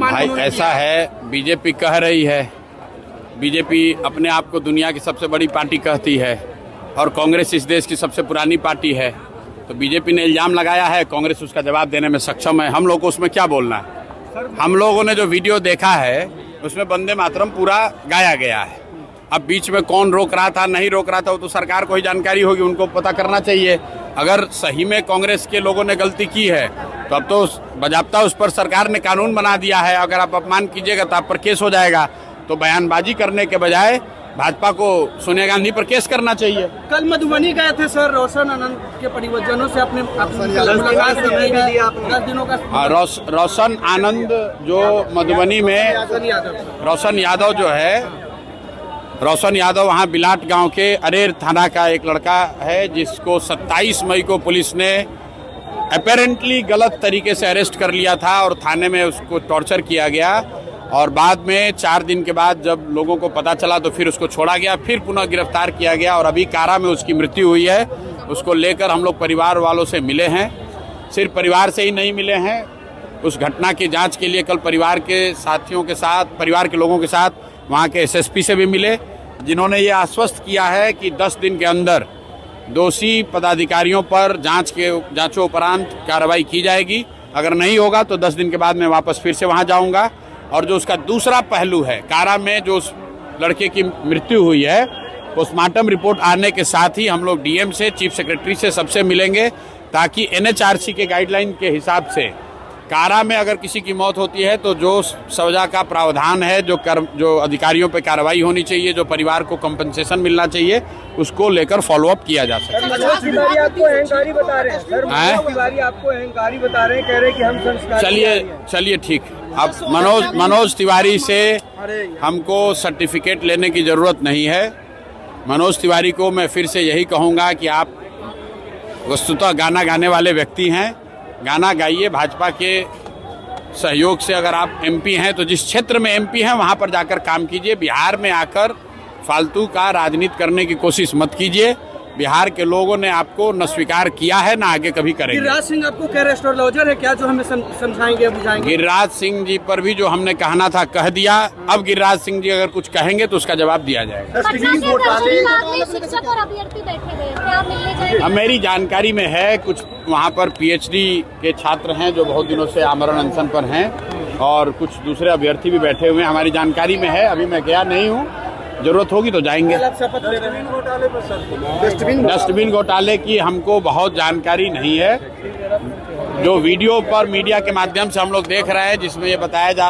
भाई ऐसा है, बीजेपी कह रही है, बीजेपी अपने आप को दुनिया की सबसे बड़ी पार्टी कहती है और कांग्रेस इस देश की सबसे पुरानी पार्टी है। तो बीजेपी ने इल्जाम लगाया है, कांग्रेस उसका जवाब देने में सक्षम है। हम लोग को उसमें क्या बोलना है? हम लोगों ने जो वीडियो देखा है उसमें वंदे मातरम पूरा गाया गया है। अब बीच में कौन रोक रहा था नहीं रोक रहा था वो तो सरकार को ही जानकारी होगी, उनको पता करना चाहिए। अगर सही में कांग्रेस के लोगों ने गलती की है तो अब तो बजाबता उस पर सरकार ने कानून बना दिया है। अगर आप अपमान कीजिएगा तो आप पर केस हो जाएगा। तो बयानबाजी करने के बजाय भाजपा को सोनिया गांधी पर केस करना चाहिए। कल मधुबनी गए थे सर, रोशन आनंद के परिवारजनों से अपने 10 दिनों का। रोशन आनंद जो मधुबनी में, रोशन यादव जो है, रोशन यादव वहाँ बिलाट गांव के अरेर थाना का एक लड़का है जिसको 27 मई को पुलिस ने अपेरेंटली गलत तरीके से अरेस्ट कर लिया था और थाने में उसको टॉर्चर किया गया। और बाद में 4 दिन के बाद जब लोगों को पता चला तो फिर उसको छोड़ा गया, फिर पुनः गिरफ्तार किया गया और अभी कारा में उसकी मृत्यु हुई है। उसको लेकर हम लोग परिवार वालों से मिले हैं। सिर्फ परिवार से ही नहीं मिले हैं, उस घटना की जांच के लिए कल परिवार के साथियों के साथ, परिवार के लोगों के साथ वहाँ के एसएसपी से भी मिले, जिन्होंने ये आश्वस्त किया है कि 10 दिन के अंदर दोषी पदाधिकारियों पर जांचों उपरांत कार्रवाई की जाएगी। अगर नहीं होगा तो 10 दिन के बाद मैं वापस फिर से वहाँ जाऊँगा। और जो उसका दूसरा पहलू है, कारा में जो उस लड़के की मृत्यु हुई है, पोस्टमार्टम रिपोर्ट आने के साथ ही हम लोग डीएम से, चीफ सेक्रेटरी से, सबसे मिलेंगे ताकि एनएचआरसी के गाइडलाइन के हिसाब से कारा में अगर किसी की मौत होती है तो जो सजा का प्रावधान है, जो अधिकारियों पे कार्रवाई होनी चाहिए, जो परिवार को कंपनसेशन मिलना चाहिए, उसको लेकर फॉलोअप किया जा सकता है। मनोज तिवारी आपको अहंकारी बता रहे हैं सर, मनोज तिवारी आपको अहंकारी बता रहे हैं, कह रहे हैं कि हम संस्कार। चलिए ठीक। अब मनोज तिवारी से हमको सर्टिफिकेट लेने की ज़रूरत नहीं है। मनोज तिवारी को मैं फिर से यही कहूँगा कि आप वस्तुतः गाना गाने वाले व्यक्ति हैं, गाना गाइए। भाजपा के सहयोग से अगर आप एमपी हैं तो जिस क्षेत्र में एमपी हैं वहाँ पर जाकर काम कीजिए। बिहार में आकर फालतू का राजनीति करने की कोशिश मत कीजिए। बिहार के लोगों ने आपको न स्वीकार किया है न आगे कभी करेंगे। गिरिराज सिंह आपको क्या एस्ट्रोलॉजर है क्या, जो हमें समझाएंगे बुझाएंगे? गिरिराज सिंह जी पर भी जो हमने कहना था कह दिया। अब गिरिराज सिंह जी अगर कुछ कहेंगे तो उसका जवाब दिया जाएगा। अब मेरी जानकारी में है कुछ वहाँ पर पीएचडी के छात्र हैं जो बहुत दिनों से आमरण अनशन पर हैं और कुछ दूसरे अभ्यर्थी भी बैठे हुए हैं, हमारी जानकारी में है। अभी मैं गया नहीं हूँ, जरूरत होगी तो जाएंगे। डस्टबिन घोटाले की हमको बहुत जानकारी नहीं है। जो वीडियो पर मीडिया के माध्यम से हम लोग देख रहे हैं जिसमें ये बताया जा